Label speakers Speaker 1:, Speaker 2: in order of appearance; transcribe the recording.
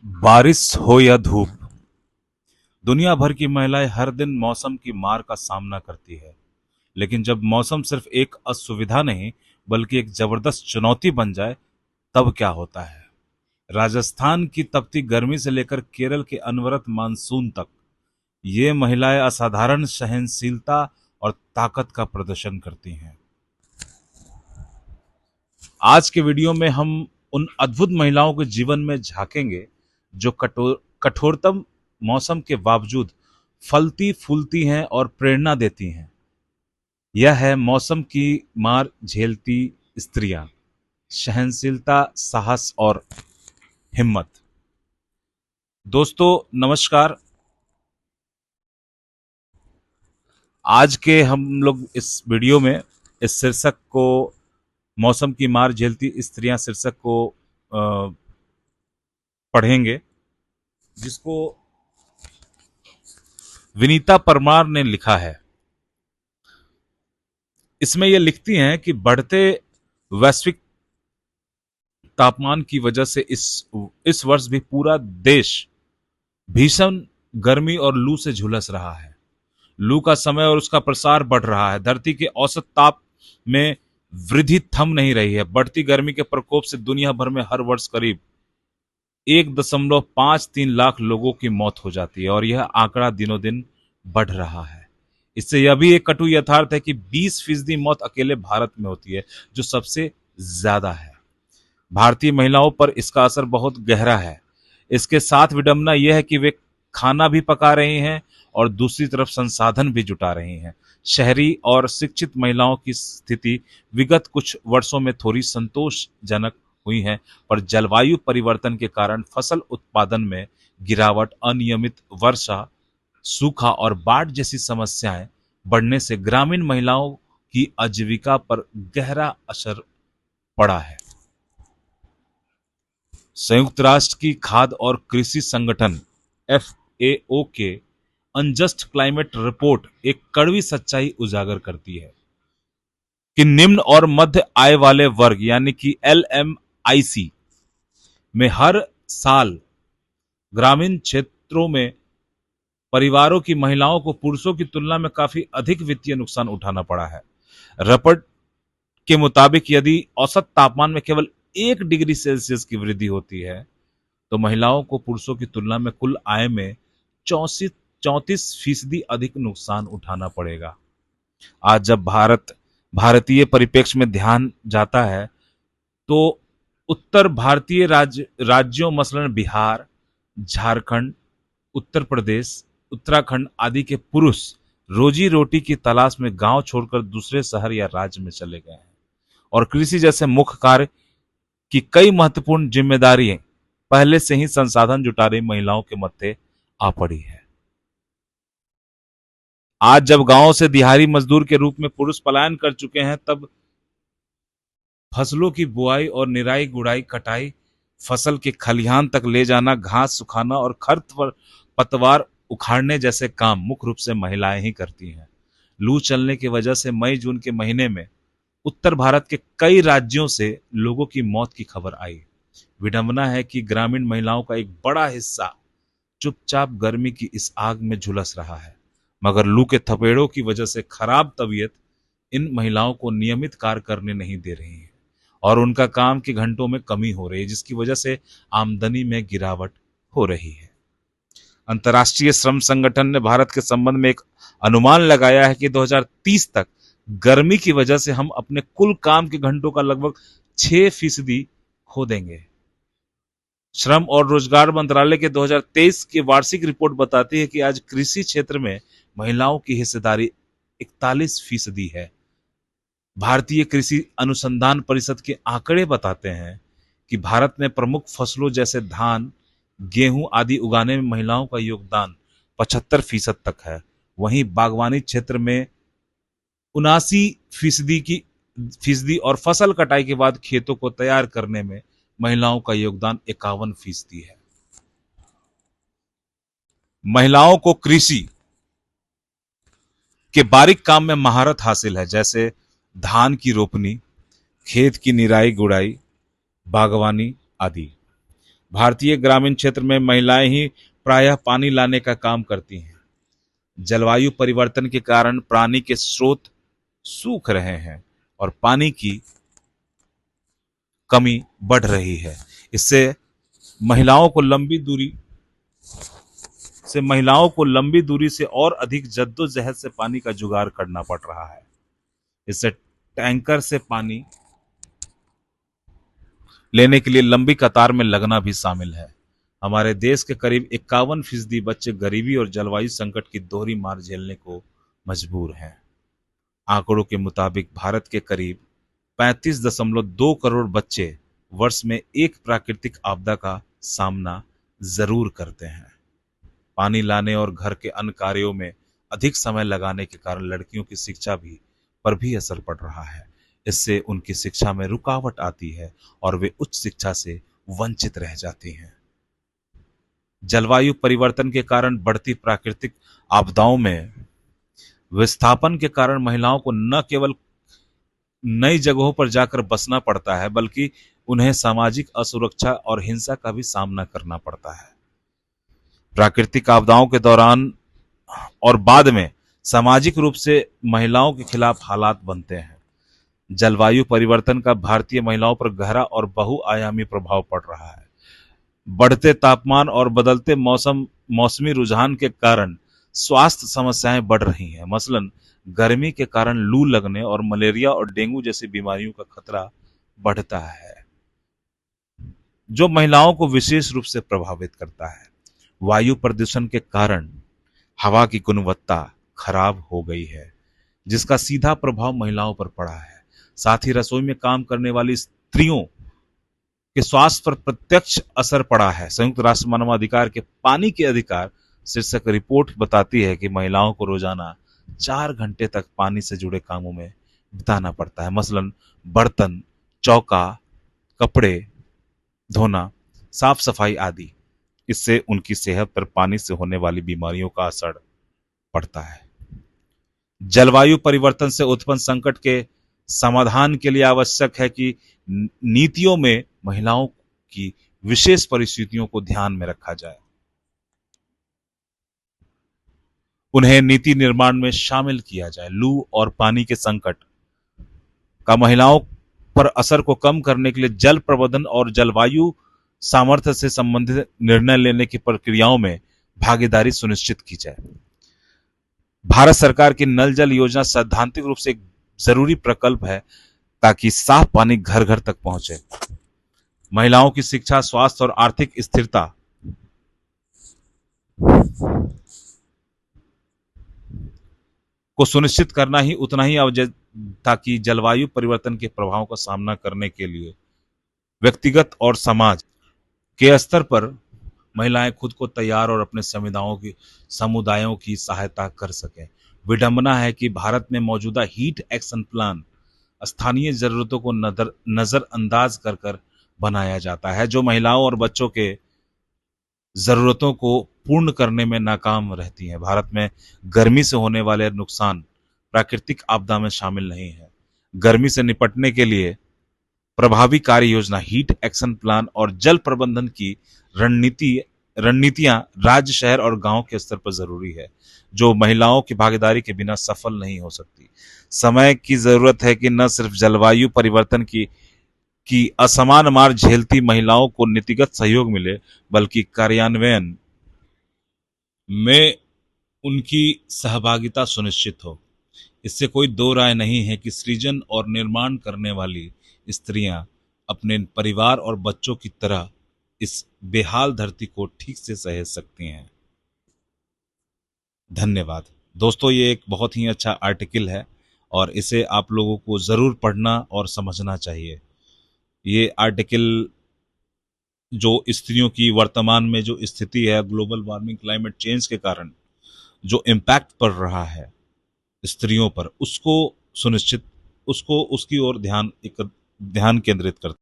Speaker 1: बारिश हो या धूप, दुनिया भर की महिलाएं हर दिन मौसम की मार का सामना करती है। लेकिन जब मौसम सिर्फ एक असुविधा नहीं बल्कि एक जबरदस्त चुनौती बन जाए, तब क्या होता है? राजस्थान की तपती गर्मी से लेकर केरल के अनवरत मानसून तक, ये महिलाएं असाधारण सहनशीलता और ताकत का प्रदर्शन करती हैं। आज के वीडियो में हम उन अद्भुत महिलाओं के जीवन में झांकेंगे जो कठोरतम मौसम के बावजूद फलती फूलती हैं और प्रेरणा देती हैं। यह है मौसम की मार झेलती स्त्रियां, सहनशीलता, साहस और हिम्मत। दोस्तों नमस्कार। आज के हम लोग इस वीडियो में इस शीर्षक को, मौसम की मार झेलती स्त्रियां शीर्षक को पढ़ेंगे, जिसको विनीता परमार ने लिखा है। इसमें यह लिखती हैं कि बढ़ते वैश्विक तापमान की वजह से इस वर्ष भी पूरा देश भीषण गर्मी और लू से झुलस रहा है। लू का समय और उसका प्रसार बढ़ रहा है। धरती के औसत ताप में वृद्धि थम नहीं रही है। बढ़ती गर्मी के प्रकोप से दुनिया भर में हर वर्ष करीब 1.53 लाख लोगों की मौत हो जाती है और यह आंकड़ा दिनों दिन बढ़ रहा है। इससे यह भी एक कटु यथार्थ है कि 20% मौत अकेले भारत में होती है, जो सबसे ज्यादा है। भारतीय महिलाओं पर इसका असर बहुत गहरा है। इसके साथ विडंबना यह है कि वे खाना भी पका रही हैं और दूसरी तरफ संसाधन भी जुटा रही हैं। शहरी और शिक्षित महिलाओं की स्थिति विगत कुछ वर्षों में थोड़ी संतोषजनक हुई है, पर जलवायु परिवर्तन के कारण फसल उत्पादन में गिरावट, अनियमित वर्षा, सूखा और बाढ़ जैसी समस्याएं बढ़ने से ग्रामीण महिलाओं की आजीविका पर गहरा असर पड़ा है। संयुक्त राष्ट्र की खाद्य और कृषि संगठन FAO के अनजस्ट क्लाइमेट रिपोर्ट एक कड़वी सच्चाई उजागर करती है कि निम्न और मध्य आय वाले वर्ग यानी कि LMIC में हर साल ग्रामीण क्षेत्रों में परिवारों की महिलाओं को पुरुषों की तुलना में काफी अधिक वित्तीय नुकसान उठाना पड़ा है। रिपोर्ट के मुताबिक यदि औसत तापमान में केवल 1 डिग्री सेल्सियस की वृद्धि होती है तो महिलाओं को पुरुषों की तुलना में कुल आय में 34% अधिक नुकसान उठाना पड़ेगा। आज जब भारतीय परिप्रेक्ष्य में ध्यान जाता है तो उत्तर भारतीय राज्यों मसलन बिहार, झारखंड, उत्तर प्रदेश, उत्तराखंड आदि के पुरुष रोजी रोटी की तलाश में गांव छोड़कर दूसरे शहर या राज्य में चले गए हैं और कृषि जैसे मुख्य कार्य की कई महत्वपूर्ण जिम्मेदारियां पहले से ही संसाधन जुटा रही महिलाओं के मत्थे आ पड़ी है। आज जब गांवों से दिहाड़ी मजदूर के रूप में पुरुष पलायन कर चुके हैं, तब फसलों की बुआई और निराई गुड़ाई, कटाई, फसल के खलिहान तक ले जाना, घास सुखाना और खरपतवार उखाड़ने जैसे काम मुख्य रूप से महिलाएं ही करती हैं। लू चलने की वजह से मई जून के महीने में उत्तर भारत के कई राज्यों से लोगों की मौत की खबर आई। विडंबना है कि ग्रामीण महिलाओं का एक बड़ा हिस्सा चुपचाप गर्मी की इस आग में झुलस रहा है, मगर लू के थपेड़ों की वजह से खराब तबीयत इन महिलाओं को नियमित कार्य करने नहीं दे रही है और उनका काम के घंटों में कमी हो रही है, जिसकी वजह से आमदनी में गिरावट हो रही है। अंतर्राष्ट्रीय श्रम संगठन ने भारत के संबंध में एक अनुमान लगाया है कि 2030 तक गर्मी की वजह से हम अपने कुल काम के घंटों का लगभग 6% खो देंगे। श्रम और रोजगार मंत्रालय के 2023 की वार्षिक रिपोर्ट बताती है कि आज कृषि क्षेत्र में महिलाओं की हिस्सेदारी 41% है। भारतीय कृषि अनुसंधान परिषद के आंकड़े बताते हैं कि भारत में प्रमुख फसलों जैसे धान, गेहूं आदि उगाने में महिलाओं का योगदान 75% तक है। वहीं बागवानी क्षेत्र में 79% और फसल कटाई के बाद खेतों को तैयार करने में महिलाओं का योगदान 51% है। महिलाओं को कृषि के बारीक काम में महारत हासिल है, जैसे धान की रोपनी, खेत की निराई गुड़ाई, बागवानी आदि। भारतीय ग्रामीण क्षेत्र में महिलाएं ही प्रायः पानी लाने का काम करती हैं। जलवायु परिवर्तन के कारण पानी के स्रोत सूख रहे हैं और पानी की कमी बढ़ रही है। इससे महिलाओं को लंबी दूरी से और अधिक जद्दोजहद से पानी का जुगाड़ करना पड़ रहा है। इससे टैंकर से पानी लेने के लिए लंबी कतार में लगना भी शामिल है। हमारे देश के करीब 51% बच्चे गरीबी और जलवायु संकट की दोहरी मार झेलने को मजबूर हैं। आंकड़ों के मुताबिक भारत के करीब 35.2 करोड़ बच्चे वर्ष में एक प्राकृतिक आपदा का सामना जरूर करते हैं। पानी लाने और घर के अन्य कार्यों में अधिक समय लगाने के कारण लड़कियों की शिक्षा पर भी असर पड़ रहा है। इससे उनकी शिक्षा में रुकावट आती है और वे उच्च शिक्षा से वंचित रह जाती हैं। जलवायु परिवर्तन के कारण बढ़ती प्राकृतिक आपदाओं में विस्थापन के कारण महिलाओं को न केवल नई जगहों पर जाकर बसना पड़ता है, बल्कि उन्हें सामाजिक असुरक्षा और हिंसा का भी सामना करना पड़ता है। प्राकृतिक आपदाओं के दौरान और बाद में सामाजिक रूप से महिलाओं के खिलाफ हालात बनते हैं। जलवायु परिवर्तन का भारतीय महिलाओं पर गहरा और बहुआयामी प्रभाव पड़ रहा है। बढ़ते तापमान और बदलते मौसमी रुझान के कारण स्वास्थ्य समस्याएं बढ़ रही हैं। मसलन गर्मी के कारण लू लगने और मलेरिया और डेंगू जैसी बीमारियों का खतरा बढ़ता है, जो महिलाओं को विशेष रूप से प्रभावित करता है। वायु प्रदूषण के कारण हवा की गुणवत्ता खराब हो गई है, जिसका सीधा प्रभाव महिलाओं पर पड़ा है। साथ ही रसोई में काम करने वाली स्त्रियों के स्वास्थ्य पर प्रत्यक्ष असर पड़ा है। संयुक्त राष्ट्र मानवाधिकार के पानी के अधिकार शीर्षक रिपोर्ट बताती है कि महिलाओं को रोजाना 4 घंटे तक पानी से जुड़े कामों में बिताना पड़ता है, मसलन बर्तन, चौका, कपड़े धोना, साफ सफाई आदि। इससे उनकी सेहत पर पानी से होने वाली बीमारियों का असर पड़ता है। जलवायु परिवर्तन से उत्पन्न संकट के समाधान के लिए आवश्यक है कि नीतियों में महिलाओं की विशेष परिस्थितियों को ध्यान में रखा जाए। उन्हें नीति निर्माण में शामिल किया जाए। लू और पानी के संकट का महिलाओं पर असर को कम करने के लिए जल प्रबंधन और जलवायु सामर्थ्य से संबंधित निर्णय लेने की प्रक्रियाओं में भागीदारी सुनिश्चित की जाए। भारत सरकार की नल जल योजना सैद्धांतिक रूप से एक जरूरी प्रकल्प है ताकि साफ पानी घर घर तक पहुंचे। महिलाओं की शिक्षा, स्वास्थ्य और आर्थिक स्थिरता को सुनिश्चित करना ही उतना ही आवश्यक ताकि जलवायु परिवर्तन के प्रभावों का सामना करने के लिए व्यक्तिगत और समाज के स्तर पर महिलाएं खुद को तैयार और अपने समुदायों की सहायता कर सकें। विडंबना है कि भारत में मौजूदा हीट एक्शन प्लान स्थानीय जरूरतों को नजरअंदाज कर बनाया जाता है, जो महिलाओं और बच्चों के जरूरतों को पूर्ण करने में नाकाम रहती हैं। भारत में गर्मी से होने वाले नुकसान प्राकृतिक आपदा में शामिल नहीं है। गर्मी से निपटने के लिए प्रभावी कार्य योजना, हीट एक्शन प्लान और जल प्रबंधन की रणनीतियां राज्य, शहर और गांव के स्तर पर जरूरी है, जो महिलाओं की भागीदारी के बिना सफल नहीं हो सकती। समय की जरूरत है कि न सिर्फ जलवायु परिवर्तन की असमान मार झेलती महिलाओं को नीतिगत सहयोग मिले, बल्कि कार्यान्वयन में उनकी सहभागिता सुनिश्चित हो। इससे कोई दो राय नहीं है कि सृजन और निर्माण करने वाली स्त्रियां अपने परिवार और बच्चों की तरह इस बेहाल धरती को ठीक से सहेज सकती हैं। धन्यवाद दोस्तों, ये एक बहुत ही अच्छा आर्टिकल है और इसे आप लोगों को ज़रूर पढ़ना और समझना चाहिए। ये आर्टिकल जो स्त्रियों की वर्तमान में जो स्थिति है, ग्लोबल वार्मिंग, क्लाइमेट चेंज के कारण जो इम्पैक्ट पड़ रहा है स्त्रियों पर, उसकी ओर ध्यान केंद्रित करता है।